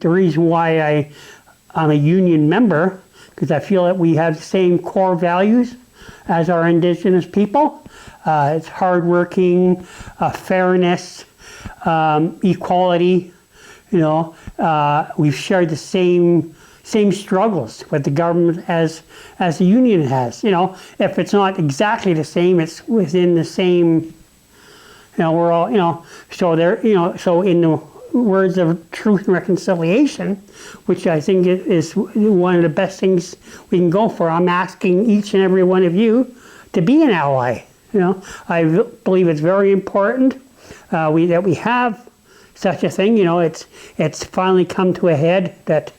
The reason why I'm a union member, because I feel that we have the same core values as our Indigenous people. It's hardworking, fairness, equality. We've shared the same struggles with the government as the union has. If it's not exactly the same, it's within the same. We're all, so there, so in the words of Truth and Reconciliation, which I think is one of the best things we can go for. I'm asking each and every one of you to be an ally. I believe it's very important that we have such a thing. It's finally come to a head that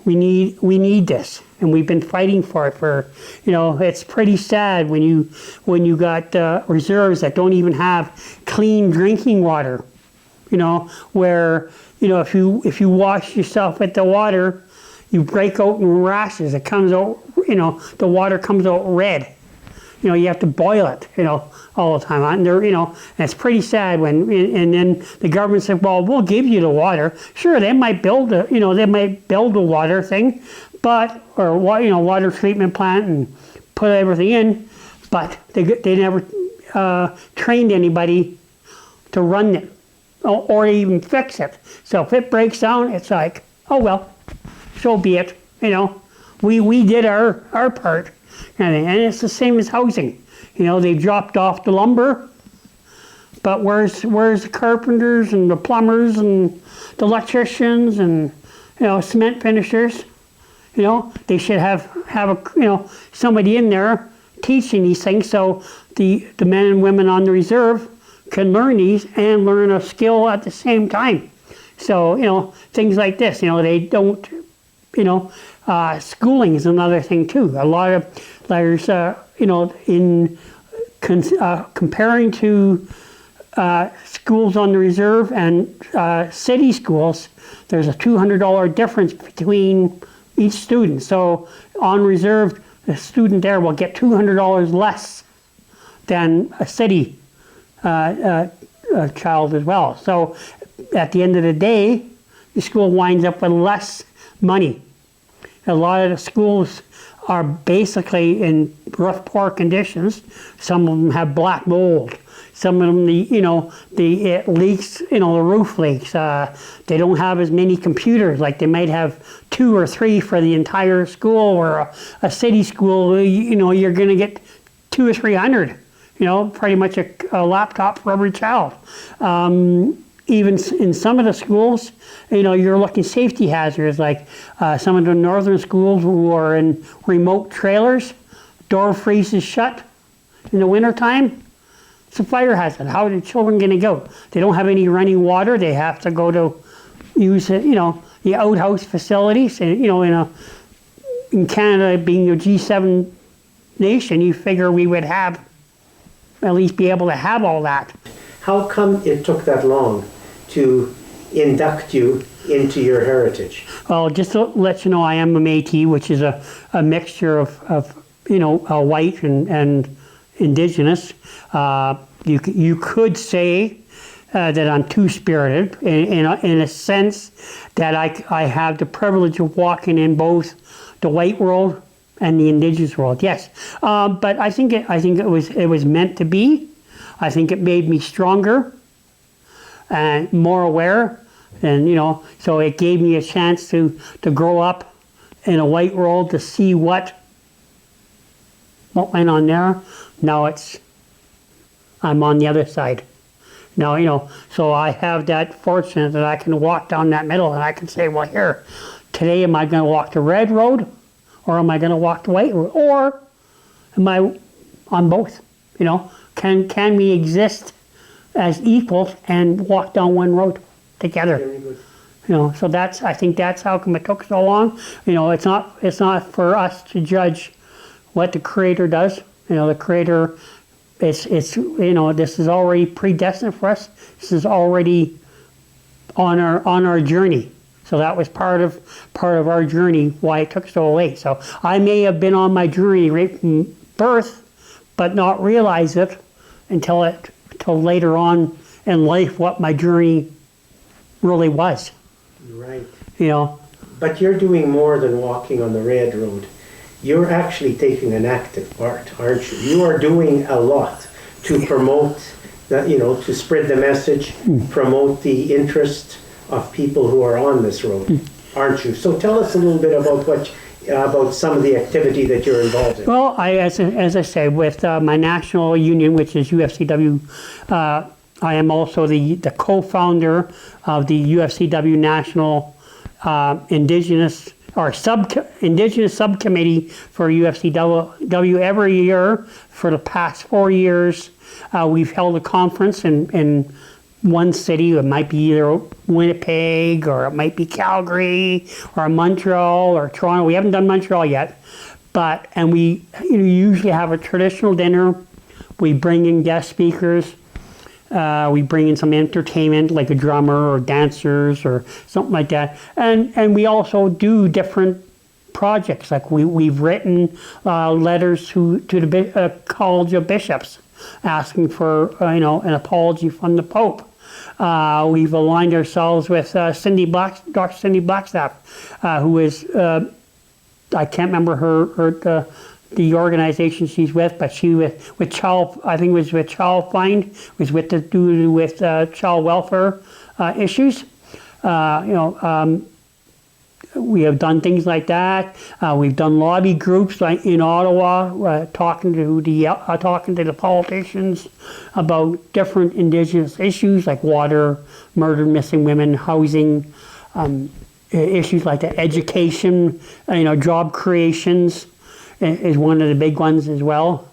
we need this, and we've been fighting for it for. It's pretty sad when you got reserves that don't even have clean drinking water. Where if you wash yourself with the water, you break out in rashes. It comes out, the water comes out red. You have to boil it, all the time. And and it's pretty sad when, and then the government said, well, we'll give you the water. Sure, they might build a water thing, or water treatment plant and put everything in, but they never trained anybody to run it or even fix it. So if it breaks down, it's like, oh well, so be it. We did our part. And it's the same as housing. They dropped off the lumber, but where's the carpenters and the plumbers and the electricians and cement finishers? They should have a somebody in there teaching these things so the men and women on the reserve can learn these and learn a skill at the same time. So things like this. They don't. Schooling is another thing too. A lot of there's in comparing to schools on the reserve and city schools, there's a $200 difference between each student. So on reserve, the student there will get $200 less than a city child as well. So at the end of the day, the school winds up with less money. A lot of the schools are basically in rough, poor conditions. Some of them have black mold. Some of them, it leaks, the roof leaks. They don't have as many computers. Like they might have 2 or 3 for the entire school, or a city school, you're going to get 200 or 300. Pretty much a laptop for every child. Even in some of the schools, you're looking safety hazards, like some of the northern schools who are in remote trailers, door freezes shut in the wintertime. It's a fire hazard. How are the children going to go? They don't have any running water. They have to go to use the outhouse facilities. And, in Canada being a G7 nation, you figure we would have at least be able to have all that. How come it took that long to induct you into your heritage? Well, just to let you know, I am a Métis, which is a mixture of white and Indigenous. You could say that I'm two-spirited in a sense that I have the privilege of walking in both the white world and the Indigenous world. Yes, but I think it was meant to be. I think it made me stronger and more aware, and so it gave me a chance to grow up in a white world, to see what went on there. Now I'm on the other side. Now, so I have that fortune that I can walk down that middle and I can say, well, here, today am I going to walk the red road, or am I going to walk the white road, or am I on both? Can we exist as equals and walk down one road together? Very good. So I think that's how come it took so long. It's not for us to judge what the Creator does. The Creator, it's this is already predestined for us. This is already on our journey. So that was part of our journey, why it took so late. So I may have been on my journey right from birth, but not realize it until later on in life what my journey really was. Right. You know, But you're doing more than walking on the red road. You're actually taking an active part, aren't you? You are doing a lot to promote, to spread the message, promote the interest of people who are on this road, aren't you? So tell us a little bit about some of the activity that you're involved in. well, as I say, with my national union, which is UFCW, I am also the co-founder of the UFCW National Indigenous Subcommittee for UFCW. Every year for the past 4 years, we've held a conference in one city. It might be either Winnipeg, or it might be Calgary, or Montreal, or Toronto. We haven't done Montreal yet, and we usually have a traditional dinner. We bring in guest speakers. We bring in some entertainment, like a drummer or dancers or something like that. And we also do different projects. Like we've written letters to the College of Bishops asking for an apology from the Pope. We've aligned ourselves with Dr. Cindy Blackstaff, who is, I can't remember the organization she's with, but she with child, I think it was with Child Find, was with child welfare issues. We have done things like that. We've done lobby groups like in Ottawa, talking to the politicians about different Indigenous issues like water, murder, missing women, housing, issues like that. Education, job creations is one of the big ones as well.